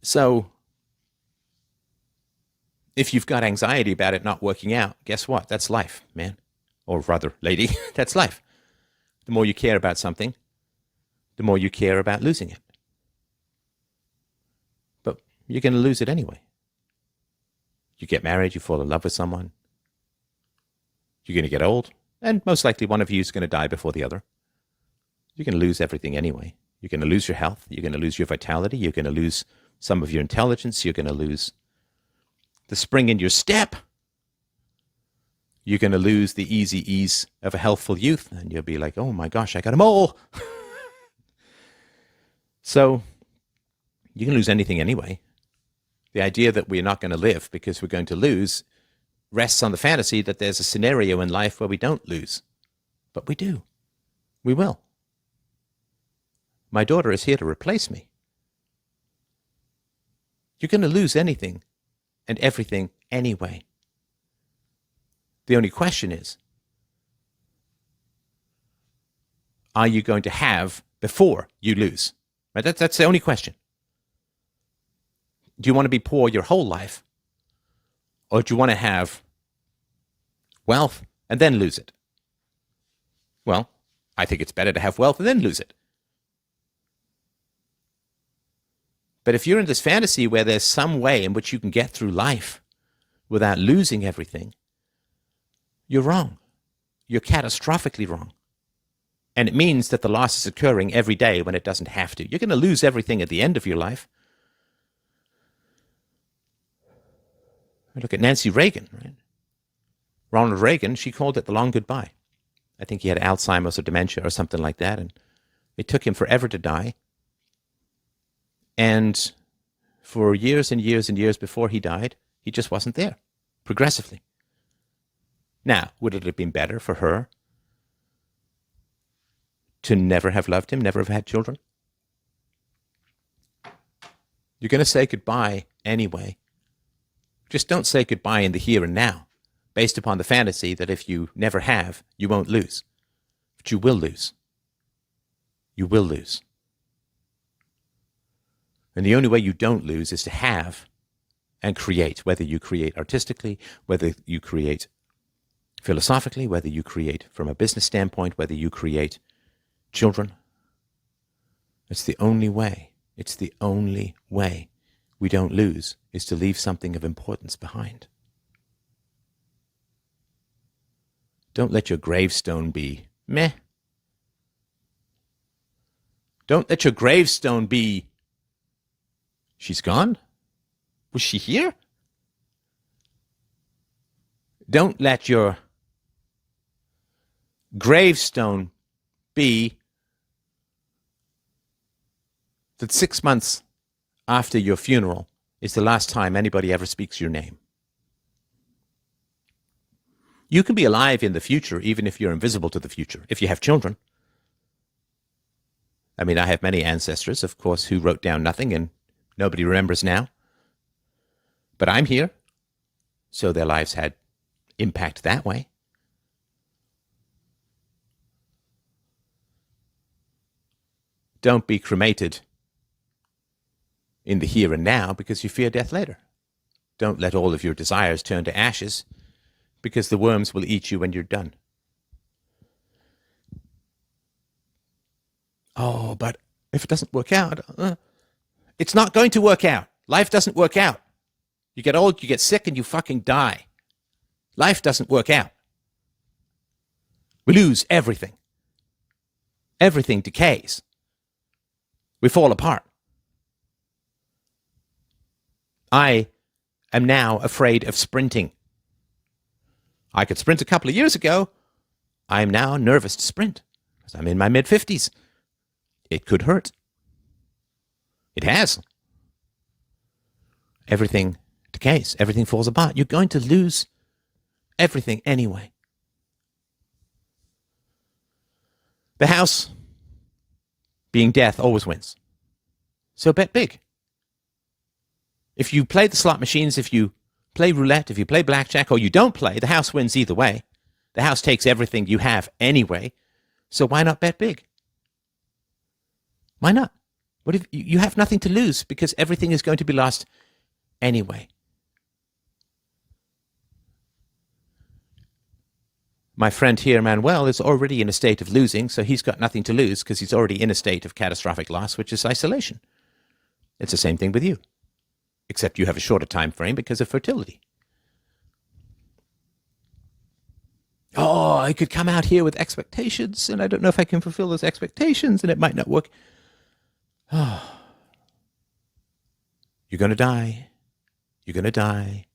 So if you've got anxiety about it not working out, guess what? That's life, man. Or rather, lady, that's life. The more you care about something, the more you care about losing it. But you're going to lose it anyway. You get married, you fall in love with someone. You're going to get old, and most likely one of you is going to die before the other. You're going to lose everything anyway. You're going to lose your health. You're going to lose your vitality. You're going to lose some of your intelligence. You're going to lose the spring in your step. You're going to lose the easy ease of a healthful youth, and you'll be like, oh my gosh, I got a mole. So you can lose anything anyway. The idea that we're not going to live because we're going to lose rests on the fantasy that there's a scenario in life where we don't lose. But we do. We will. My daughter is here to replace me. You're going to lose anything and everything anyway. The only question is, are you going to have before you lose? Right? That's the only question. Do you want to be poor your whole life? Or do you want to have wealth and then lose it? Well, I think it's better to have wealth and then lose it. But if you're in this fantasy where there's some way in which you can get through life without losing everything, you're wrong. You're catastrophically wrong. And it means that the loss is occurring every day when it doesn't have to. You're going to lose everything at the end of your life. Look at Nancy Reagan, right? Ronald Reagan, she called it the long goodbye. I think he had Alzheimer's or dementia or something like that, and it took him forever to die. And for years and years and years before he died, he just wasn't there, progressively. Now, would it have been better for her to never have loved him, never have had children? You're going to say goodbye anyway. Just don't say goodbye in the here and now, based upon the fantasy that if you never have, you won't lose. But you will lose. You will lose. And the only way you don't lose is to have and create, whether you create artistically, whether you create philosophically, whether you create from a business standpoint, whether you create children. It's the only way. It's the only way we don't lose is to leave something of importance behind. Don't let your gravestone be meh. Don't let your gravestone be, she's gone? Was she here? Don't let your gravestone be that 6 months after your funeral is the last time anybody ever speaks your name. You can be alive in the future even if you're invisible to the future, if you have children. I mean, I have many ancestors, of course, who wrote down nothing and nobody remembers now. But I'm here, so their lives had impact that way. Don't be cremated in the here and now because you fear death later. Don't let all of your desires turn to ashes because the worms will eat you when you're done. Oh, but if it doesn't work out, it's not going to work out. Life doesn't work out. You get old, you get sick, and you fucking die. Life doesn't work out. We lose everything. Everything decays. We fall apart. I am now afraid of sprinting. I could sprint a couple of years ago. I am now nervous to sprint because I'm in my mid-50s. It could hurt. It has. Everything decays. Everything falls apart. You're going to lose everything anyway. The house, being death, always wins. So bet big. If you play the slot machines, if you play roulette, if you play blackjack, or you don't play, the house wins either way. The house takes everything you have anyway. So why not bet big? Why not? What if you have nothing to lose because everything is going to be lost anyway? My friend here, Manuel, is already in a state of losing, so he's got nothing to lose because he's already in a state of catastrophic loss, which is isolation. It's the same thing with you, except you have a shorter time frame because of fertility. Oh, I could come out here with expectations, and I don't know if I can fulfill those expectations, and it might not work. Oh, you're going to die. You're going to die.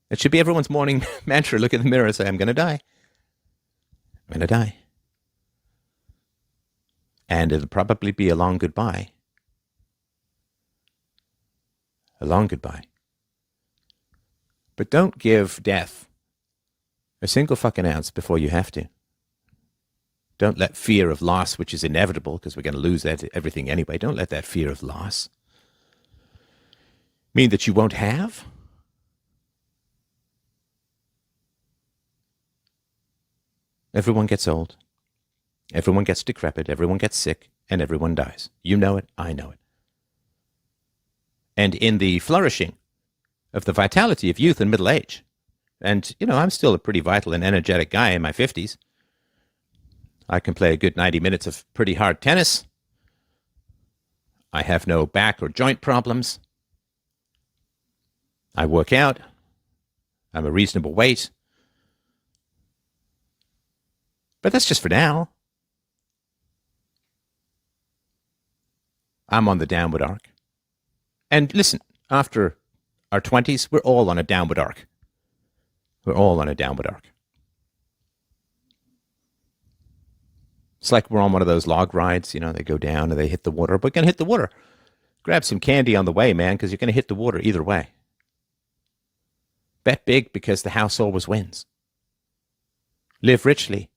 It should be everyone's morning mantra. Look in the mirror and say, I'm going to die. I'm going to die. And it'll probably be a long goodbye. A long goodbye. But don't give death a single fucking ounce before you have to. Don't let fear of loss, which is inevitable because we're going to lose everything anyway, don't let that fear of loss mean that you won't have. Everyone gets old. Everyone gets decrepit. Everyone gets sick. And everyone dies. You know it. I know it. And in the flourishing of the vitality of youth and middle age, and, I'm still a pretty vital and energetic guy in my 50s. I can play a good 90 minutes of pretty hard tennis. I have no back or joint problems. I work out. I'm a reasonable weight. But that's just for now. I'm on the downward arc. And listen, after our 20s, we're all on a downward arc. We're all on a downward arc. It's like we're on one of those log rides, they go down and they hit the water. But we're going to hit the water. Grab some candy on the way, man, because you're going to hit the water either way. Bet big because the house always wins. Live richly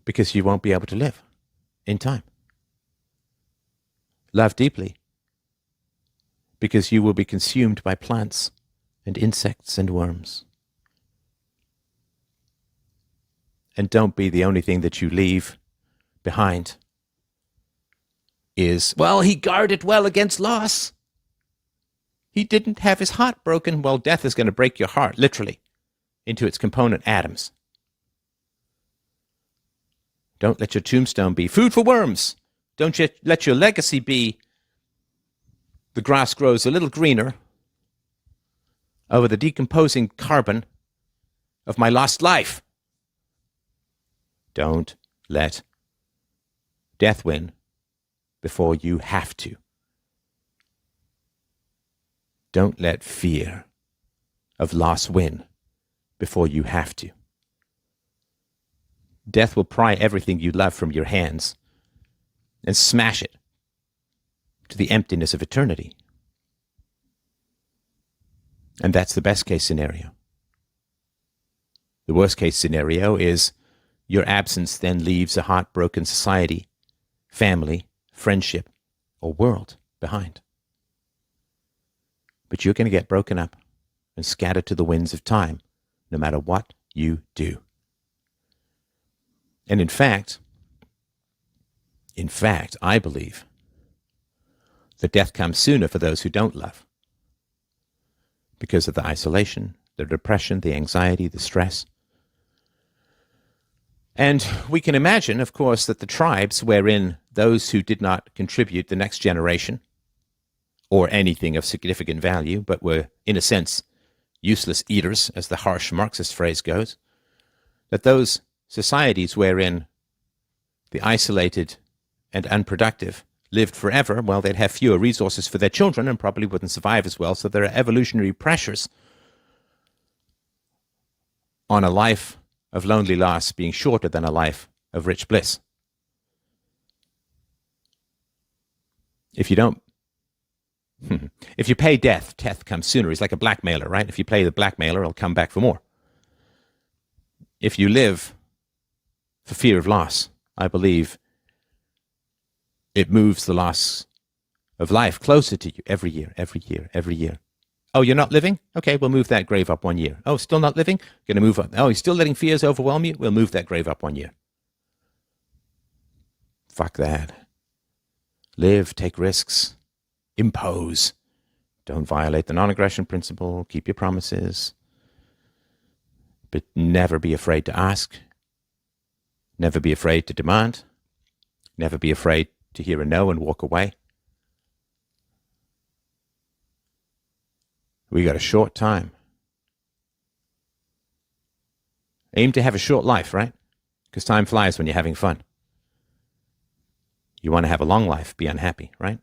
because you won't be able to live in time. Love deeply because you will be consumed by plants and insects and worms. And don't be the only thing that you leave behind is, well, he guarded well against loss. He didn't have his heart broken. Well, death is going to break your heart, literally, into its component atoms. Don't let your tombstone be food for worms. Don't let your legacy be the grass grows a little greener over the decomposing carbon of my lost life. Don't let death win before you have to. Don't let fear of loss win before you have to. Death will pry everything you love from your hands and smash it to the emptiness of eternity. And that's the best case scenario. The worst case scenario is your absence then leaves a heartbroken society, family, friendship, or world behind. But you're going to get broken up and scattered to the winds of time, no matter what you do. And in fact, I believe that death comes sooner for those who don't love, because of the isolation, the depression, the anxiety, the stress. And we can imagine, of course, that the tribes wherein those who did not contribute the next generation or anything of significant value, but were, in a sense, useless eaters, as the harsh Marxist phrase goes, that those societies wherein the isolated and unproductive lived forever, well, they'd have fewer resources for their children and probably wouldn't survive as well. So there are evolutionary pressures on a life of lonely loss being shorter than a life of rich bliss. If you don't, if you pay death, death comes sooner. He's like a blackmailer, right? If you pay the blackmailer, he'll come back for more. If you live for fear of loss, I believe it moves the loss of life closer to you every year, every year, every year. Oh, you're not living? Okay, we'll move that grave up 1 year. Oh, still not living? Going to move up. Oh, you're still letting fears overwhelm you? We'll move that grave up 1 year. Fuck that. Live, take risks, impose. Don't violate the non-aggression principle. Keep your promises. But never be afraid to ask. Never be afraid to demand. Never be afraid to hear a no and walk away. We got a short time. Aim to have a short life, right? Because time flies when you're having fun. You want to have a long life, be unhappy, right?